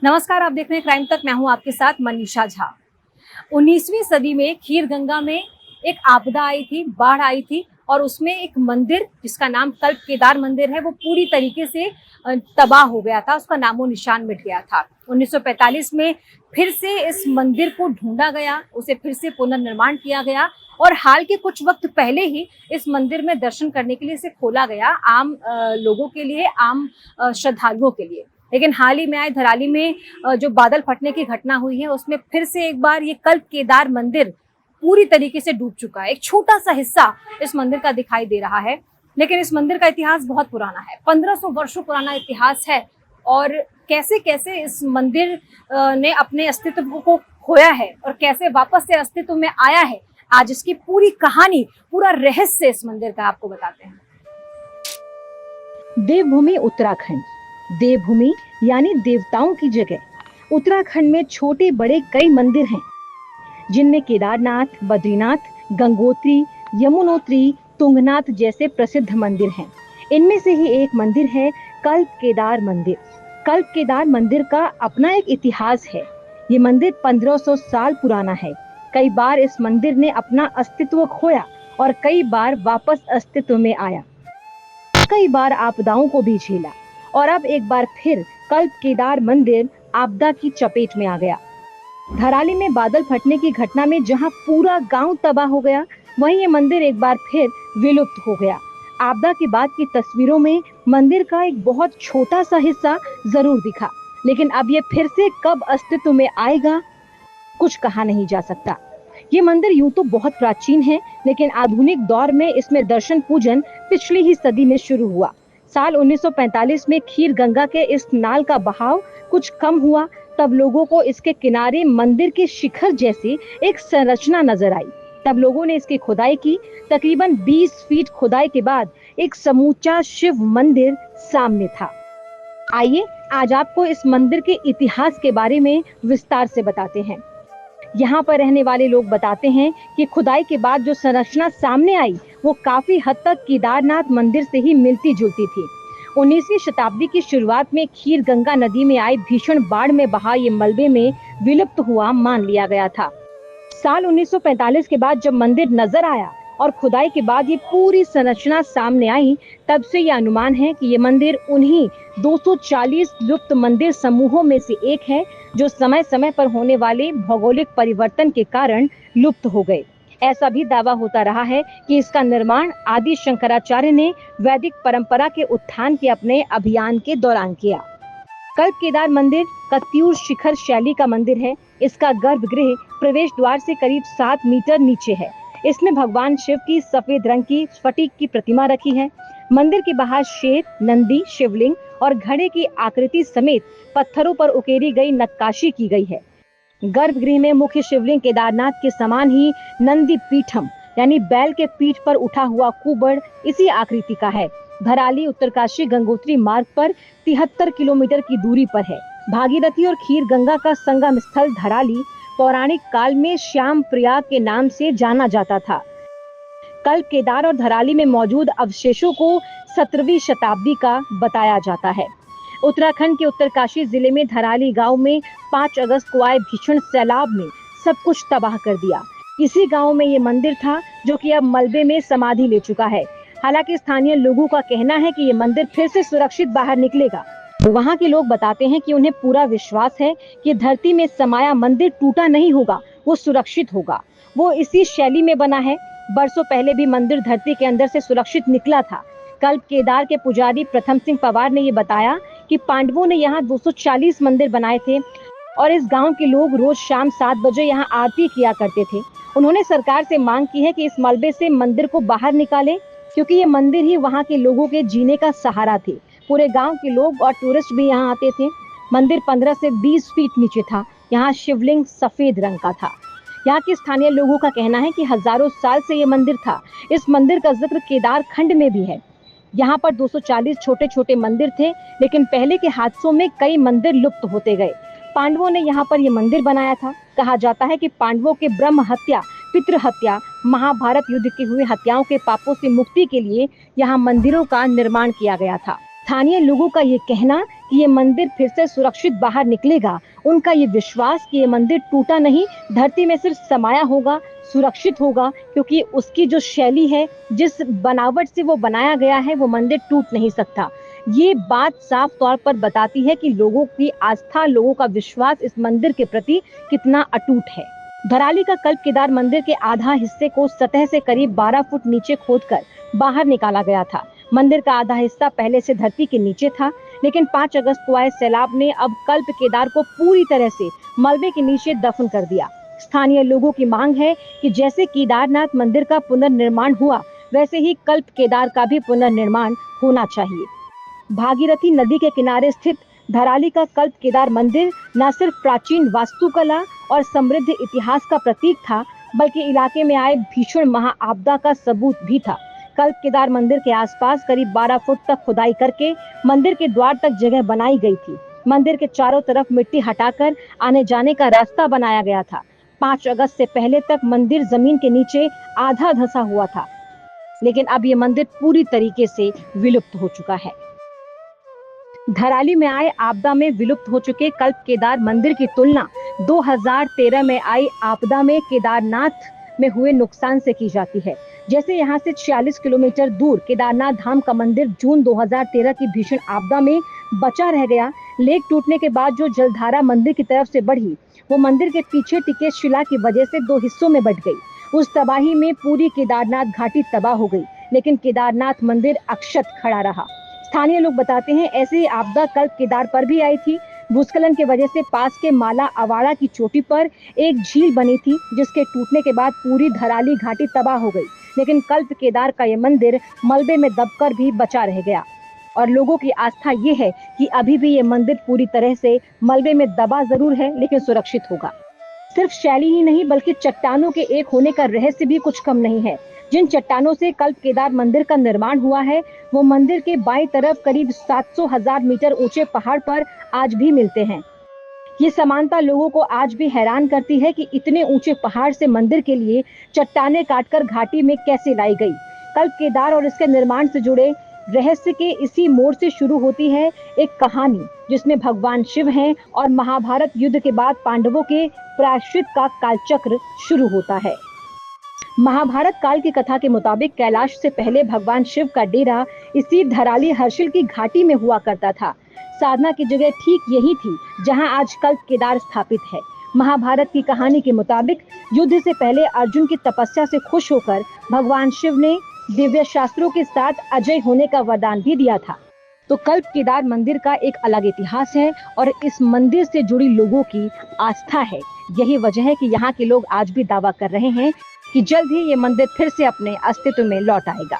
नमस्कार, आप देख रहे हैं क्राइम तक। मैं हूं आपके साथ मनीषा झा। 19वीं सदी में खीर गंगा में एक आपदा आई थी, बाढ़ आई थी और उसमें एक मंदिर जिसका नाम कल्प केदार मंदिर है वो पूरी तरीके से तबाह हो गया था, उसका नामो निशान मिट गया था। 1945 में फिर से इस मंदिर को ढूंढा गया, उसे फिर से पुनर्निर्माण किया गया और हाल के कुछ वक्त पहले ही इस मंदिर में दर्शन करने के लिए इसे खोला गया आम लोगों के लिए, आम श्रद्धालुओं के लिए। लेकिन हाल ही में आए धराली में जो बादल फटने की घटना हुई है उसमें फिर से एक बार ये कल्प केदार मंदिर पूरी तरीके से डूब चुका है। एक छोटा सा हिस्सा इस मंदिर का दिखाई दे रहा है, लेकिन इस मंदिर का इतिहास बहुत पुराना है, 1500 वर्षों पुराना इतिहास है। और कैसे कैसे इस मंदिर ने अपने अस्तित्व को खोया है और कैसे वापस से अस्तित्व में आया है, आज इसकी पूरी कहानी, पूरा रहस्य इस मंदिर का आपको बताते हैं। देवभूमि उत्तराखंड, देवभूमि यानी देवताओं की जगह। उत्तराखंड में छोटे बड़े कई मंदिर हैं, जिनमें केदारनाथ, बद्रीनाथ, गंगोत्री, यमुनोत्री, तुंगनाथ जैसे प्रसिद्ध मंदिर हैं। इनमें से ही एक मंदिर है कल्प केदार मंदिर। कल्प केदार मंदिर का अपना एक इतिहास है। ये मंदिर 1500 साल पुराना है। कई बार इस मंदिर ने अपना अस्तित्व खोया और कई बार वापस अस्तित्व में आया। कई बार आपदाओं को भी झेला और अब एक बार फिर कल्प केदार मंदिर आपदा की चपेट में आ गया। धराली में बादल फटने की घटना में जहां पूरा गांव तबाह हो गया, वहीं ये मंदिर एक बार फिर विलुप्त हो गया। आपदा के बाद की तस्वीरों में मंदिर का एक बहुत छोटा सा हिस्सा जरूर दिखा, लेकिन अब ये फिर से कब अस्तित्व में आएगा, कुछ कहा नहीं जा सकता। ये मंदिर यूं तो बहुत प्राचीन है, लेकिन आधुनिक दौर में इसमें दर्शन पूजन पिछली ही सदी में शुरू हुआ। साल 1945 में खीर गंगा के इस नाल का बहाव कुछ कम हुआ, तब लोगों को इसके किनारे मंदिर के शिखर जैसी एक संरचना नजर आई। तब लोगों ने इसकी खुदाई की। तकरीबन 20 फीट खुदाई के बाद एक समूचा शिव मंदिर सामने था। आइए आज आपको इस मंदिर के इतिहास के बारे में विस्तार से बताते हैं। यहाँ पर रहने वाले लोग बताते हैं कि खुदाई के बाद जो संरचना सामने आई वो काफी हद तक केदारनाथ मंदिर से ही मिलती जुलती थी। 19वीं शताब्दी की शुरुआत में खीर गंगा नदी में आई भीषण बाढ़ में बहा ये मलबे में विलुप्त हुआ मान लिया गया था। साल 1945 के बाद जब मंदिर नजर आया और खुदाई के बाद ये पूरी संरचना सामने आई, तब से ये अनुमान है कि ये मंदिर उन्हीं 240 लुप्त मंदिर समूहों में से एक है जो समय समय पर होने वाले भौगोलिक परिवर्तन के कारण लुप्त हो गए। ऐसा भी दावा होता रहा है कि इसका निर्माण आदि शंकराचार्य ने वैदिक परंपरा के उत्थान के अपने अभियान के दौरान किया। कल्प केदार मंदिर कत्यूर शिखर शैली का मंदिर है। इसका गर्भगृह प्रवेश द्वार से करीब 7 मीटर नीचे है। इसमें भगवान शिव की सफेद रंग की स्फटिक की प्रतिमा रखी है। मंदिर के बाहर शेर, नंदी, शिवलिंग और घड़े की आकृति समेत पत्थरों पर उकेरी गई नक्काशी की गई है। गर्भगृह में मुख्य शिवलिंग केदारनाथ के समान ही नंदी पीठम यानी बैल के पीठ पर उठा हुआ कुबड़ इसी आकृति का है। धराली उत्तरकाशी गंगोत्री मार्ग पर 73 किलोमीटर की दूरी पर है। भागीरथी और खीर गंगा का संगम स्थल धराली पौराणिक काल में श्याम प्रयाग के नाम से जाना जाता था। कल्प केदार और धराली में मौजूद अवशेषों को 17वीं शताब्दी का बताया जाता है। उत्तराखंड के उत्तरकाशी जिले में धराली गांव में 5 अगस्त को आए भीषण सैलाब में सब कुछ तबाह कर दिया। इसी गांव में ये मंदिर था जो कि अब मलबे में समाधि ले चुका है। हालांकि स्थानीय लोगों का कहना है कि ये मंदिर फिर से सुरक्षित बाहर निकलेगा। वहां के लोग बताते हैं कि उन्हें पूरा विश्वास है कि धरती में समाया मंदिर टूटा नहीं होगा, वो सुरक्षित होगा। वो इसी शैली में बना है। बरसों पहले भी मंदिर धरती के अंदर से सुरक्षित निकला था। कल्प केदार के पुजारी प्रथम सिंह पवार ने ये बताया कि पांडवों ने यहाँ 240 मंदिर बनाए थे और इस गांव के लोग रोज शाम 7 बजे यहाँ आरती किया करते थे। उन्होंने सरकार से मांग की है कि इस मलबे से मंदिर को बाहर निकाले, क्योंकि ये मंदिर ही वहाँ के लोगों के जीने का सहारा थे। पूरे गांव के लोग और टूरिस्ट भी यहाँ आते थे। मंदिर 15 से 20 फीट नीचे था। यहाँ शिवलिंग सफेद रंग का था। यहाँ के स्थानीय लोगों का कहना है कि हजारों साल से ये मंदिर था। इस मंदिर का जिक्र केदार खंड में भी है। यहाँ पर 240 छोटे छोटे मंदिर थे, लेकिन पहले के हादसों में कई मंदिर लुप्त होते गए। पांडवों ने यहाँ पर ये मंदिर बनाया था। कहा जाता है कि पांडवों के ब्रह्म हत्या, पितृ हत्या, महाभारत युद्ध के हुए हत्याओं के पापों से मुक्ति के लिए यहाँ मंदिरों का निर्माण किया गया था। स्थानीय लोगों का ये कहना कि ये मंदिर फिर से सुरक्षित बाहर निकलेगा, उनका ये विश्वास कि ये मंदिर टूटा नहीं, धरती में सिर्फ समाया होगा, सुरक्षित होगा, क्योंकि उसकी जो शैली है, जिस बनावट से वो बनाया गया है, वो मंदिर टूट नहीं सकता। ये बात साफ तौर पर बताती है कि लोगों की आस्था, लोगों का विश्वास इस मंदिर के प्रति कितना अटूट है। धराली का कल्प केदार मंदिर के आधा हिस्से को सतह से करीब 12 फुट नीचे खोदकर बाहर निकाला गया था। मंदिर का आधा हिस्सा पहले से धरती के नीचे था, लेकिन 5 अगस्त को आए सैलाब ने अब कल्प केदार को पूरी तरह से मलबे के नीचे दफन कर दिया। स्थानीय लोगों की मांग है कि जैसे केदारनाथ मंदिर का पुनर्निर्माण हुआ, वैसे ही कल्प केदार का भी पुनर्निर्माण होना चाहिए। भागीरथी नदी के किनारे स्थित धराली का कल्प केदार मंदिर न सिर्फ प्राचीन वास्तुकला और समृद्ध इतिहास का प्रतीक था, बल्कि इलाके में आए भीषण महाआपदा का सबूत भी था। कल्प केदार मंदिर के आसपास करीब 12 फुट तक खुदाई करके मंदिर के द्वार तक जगह बनाई गई थी। मंदिर के चारों तरफ मिट्टी हटाकर आने जाने का रास्ता बनाया गया था। 5 अगस्त से पहले तक मंदिर जमीन के नीचे आधा धंसा हुआ था, लेकिन अब ये मंदिर पूरी तरीके से विलुप्त हो चुका है। धराली में आए आपदा में विलुप्त हो चुके कल्प केदार मंदिर की तुलना 2013 में आई आपदा में केदारनाथ में हुए नुकसान से की जाती है। जैसे यहाँ से 46 किलोमीटर दूर केदारनाथ धाम का मंदिर जून 2013 की भीषण आपदा में बचा रह गया। लेक टूटने के बाद जो जलधारा मंदिर की तरफ से बढ़ी, वो मंदिर के पीछे टिके शिला की वजह से 2 हिस्सों में बंट गई। उस तबाही में पूरी केदारनाथ घाटी तबाह हो गई, लेकिन केदारनाथ मंदिर अक्षत खड़ा रहा। स्थानीय लोग बताते हैं, ऐसी आपदा कल्प केदार पर भी आई थी। भूस्खलन की वजह से पास के माला अवाड़ा की चोटी पर एक झील बनी थी, जिसके टूटने के बाद पूरी धराली घाटी तबाह हो गई, लेकिन कल्प केदार का ये मंदिर मलबे में दबकर भी बचा रह गया। और लोगों की आस्था ये है कि अभी भी ये मंदिर पूरी तरह से मलबे में दबा जरूर है, लेकिन सुरक्षित होगा। सिर्फ शैली ही नहीं, बल्कि चट्टानों के एक होने का रहस्य भी कुछ कम नहीं है। जिन चट्टानों से कल्प केदार मंदिर का निर्माण हुआ है, वो मंदिर के बाईं तरफ करीब 700,000 मीटर ऊंचे पहाड़ पर आज भी मिलते हैं। ये समानता लोगों को आज भी हैरान करती है कि इतने ऊंचे पहाड़ से मंदिर के लिए चट्टानें काटकर घाटी में कैसे लाई गई। कल्प केदार और इसके निर्माण से जुड़े रहस्य के इसी मोड़ से शुरू होती है एक कहानी, जिसमें भगवान शिव हैं और महाभारत युद्ध के बाद पांडवों के प्रायश्चित का कालचक्र शुरू होता है। महाभारत काल की कथा के मुताबिक कैलाश से पहले भगवान शिव का डेरा इसी धराली हर्षिल की घाटी में हुआ करता था। साधना की जगह ठीक यही थी जहां आज कल्प केदार स्थापित है। महाभारत की कहानी के मुताबिक युद्ध से पहले अर्जुन की तपस्या से खुश होकर भगवान शिव ने दिव्य शास्त्रों के साथ अजय होने का वरदान भी दिया था। तो कल्प केदार मंदिर का एक अलग इतिहास है और इस मंदिर से जुड़ी लोगों की आस्था है। यही वजह है कि यहाँ के लोग आज भी दावा कर रहे हैं कि जल्द ही ये मंदिर फिर से अपने अस्तित्व में लौट आएगा।